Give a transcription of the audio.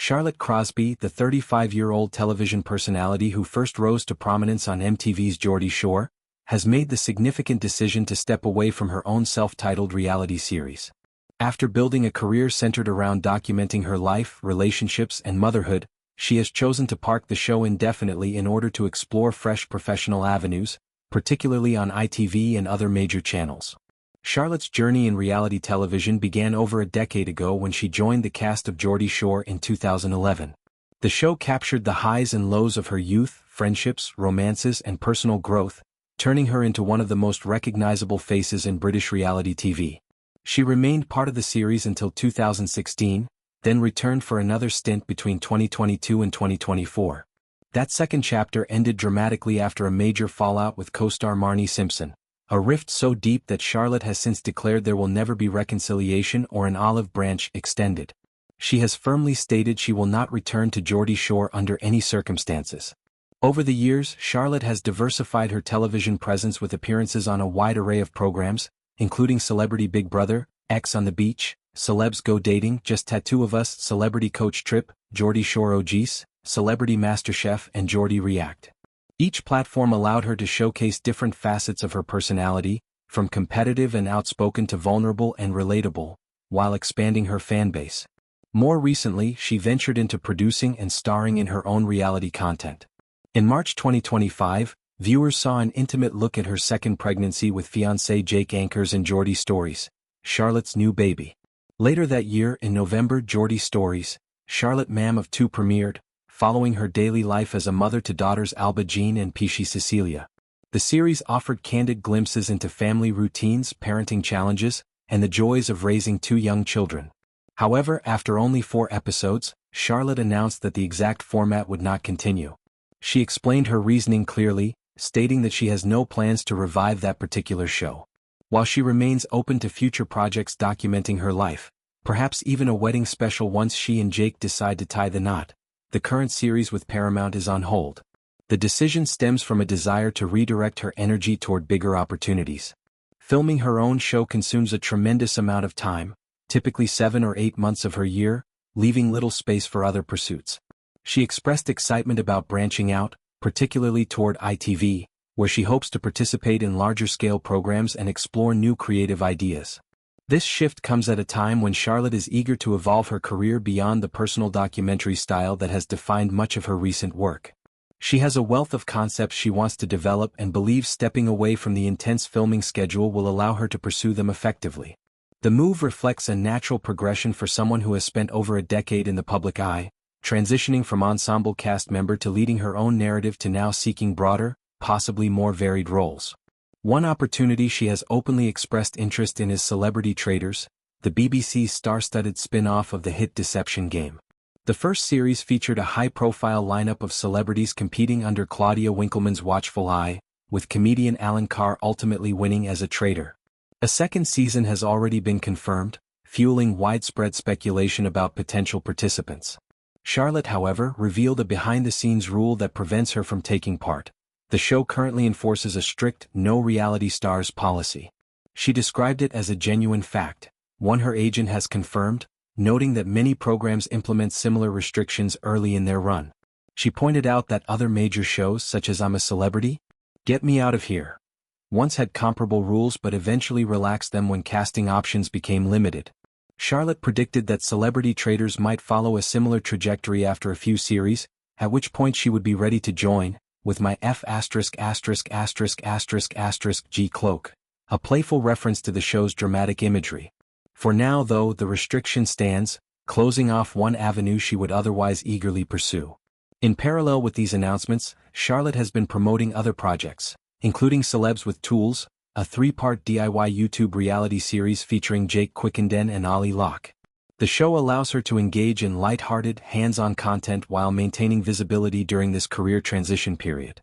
Charlotte Crosby, the 35-year-old television personality who first rose to prominence on MTV's Geordie Shore, has made the significant decision to step away from her own self-titled reality series. After building a career centered around documenting her life, relationships, and motherhood, she has chosen to park the show indefinitely in order to explore fresh professional avenues, particularly on ITV and other major channels. Charlotte's journey in reality television began over a decade ago when she joined the cast of Geordie Shore in 2011. The show captured the highs and lows of her youth, friendships, romances, and personal growth, turning her into one of the most recognizable faces in British reality TV. She remained part of the series until 2016, then returned for another stint between 2022 and 2024. That second chapter ended dramatically after a major fallout with co-star Marnie Simpson, a rift so deep that Charlotte has since declared there will never be reconciliation or an olive branch extended. She has firmly stated she will not return to Geordie Shore under any circumstances. Over the years, Charlotte has diversified her television presence with appearances on a wide array of programs, including Celebrity Big Brother, X on the Beach, Celebs Go Dating, Just Tattoo of Us, Celebrity Coach Trip, Geordie Shore OGs, Celebrity MasterChef, and Geordie React. Each platform allowed her to showcase different facets of her personality, from competitive and outspoken to vulnerable and relatable, while expanding her fan base. More recently, she ventured into producing and starring in her own reality content. In March 2025, viewers saw an intimate look at her second pregnancy with fiancé Jake Ankers in Geordie Stories, Charlotte's new baby. Later that year, in November, Geordie Stories, Charlotte Mam of Two premiered, following her daily life as a mother to daughters Alba and Pixi Cecilia. The series offered candid glimpses into family routines, parenting challenges, and the joys of raising two young children. However, after only 4 episodes, Charlotte announced that the exact format would not continue. She explained her reasoning clearly, stating that she has no plans to revive that particular show. While she remains open to future projects documenting her life, perhaps even a wedding special once she and Jake decide to tie the knot, the current series with Paramount is on hold. The decision stems from a desire to redirect her energy toward bigger opportunities. Filming her own show consumes a tremendous amount of time, typically 7 or 8 months of her year, leaving little space for other pursuits. She expressed excitement about branching out, particularly toward ITV, where she hopes to participate in larger-scale programs and explore new creative ideas. This shift comes at a time when Charlotte is eager to evolve her career beyond the personal documentary style that has defined much of her recent work. She has a wealth of concepts she wants to develop and believes stepping away from the intense filming schedule will allow her to pursue them effectively. The move reflects a natural progression for someone who has spent over a decade in the public eye, transitioning from ensemble cast member to leading her own narrative to now seeking broader, possibly more varied roles. One opportunity she has openly expressed interest in is Celebrity Traitors, the BBC's star-studded spin-off of the hit Deception game. The first series featured a high-profile lineup of celebrities competing under Claudia Winkleman's watchful eye, with comedian Alan Carr ultimately winning as a traitor. A second season has already been confirmed, fueling widespread speculation about potential participants. Charlotte, however, revealed a behind-the-scenes rule that prevents her from taking part. The show currently enforces a strict no reality stars policy. She described it as a genuine fact, one her agent has confirmed, noting that many programs implement similar restrictions early in their run. She pointed out that other major shows such as I'm a Celebrity, Get Me Out of Here, once had comparable rules but eventually relaxed them when casting options became limited. Charlotte predicted that Celebrity Traitors might follow a similar trajectory after a few series, at which point she would be ready to join, with my G cloak, a playful reference to the show's dramatic imagery. For now though, the restriction stands, closing off one avenue she would otherwise eagerly pursue. In parallel with these announcements, Charlotte has been promoting other projects, including Celebs with Tools, a 3-part DIY YouTube reality series featuring Jake Ankers and Ali Locke. The show allows her to engage in light-hearted, hands-on content while maintaining visibility during this career transition period.